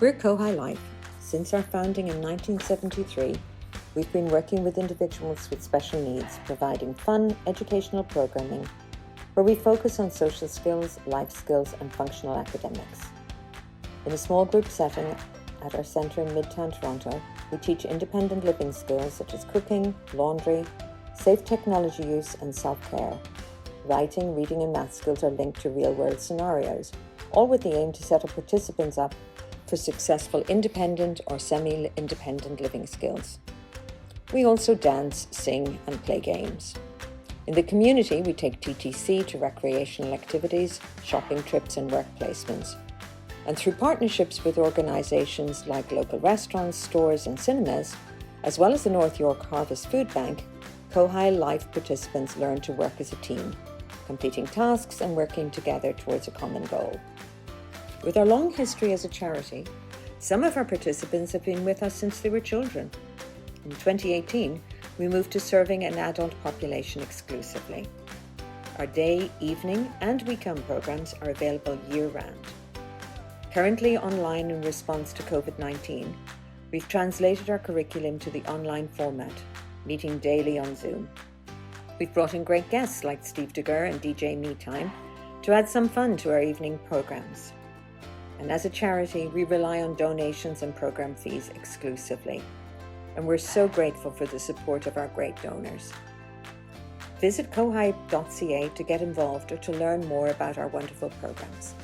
We're Kohai LIFE. Since our founding in 1973, we've been working with individuals with special needs, providing fun, educational programming where we focus on social skills, life skills, and functional academics. In a small group setting at our centre in midtown Toronto, we teach independent living skills such as cooking, laundry, safe technology use, and self-care. Writing, reading, and math skills are linked to real-world scenarios, all with the aim to set our participants up for successful independent or semi-independent living skills. We also dance, sing, and play games. In the community, we take TTC to recreational activities, shopping trips, and work placements. And through partnerships with organisations like local restaurants, stores, and cinemas, as well as the North York Harvest Food Bank, Kohai LIFE participants learn to work as a team, completing tasks and working together towards a common goal. With our long history as a charity, some of our participants have been with us since they were children. In 2018, we moved to serving an adult population exclusively. Our day, evening, and weekend programs are available year-round. Currently online in response to COVID-19, we've translated our curriculum to the online format, meeting daily on Zoom. We've brought in great guests like Steve DeGur and DJ Me Time to add some fun to our evening programs. And as a charity, we rely on donations and program fees exclusively. And we're so grateful for the support of our great donors. Visit kohai.ca to get involved or to learn more about our wonderful programs.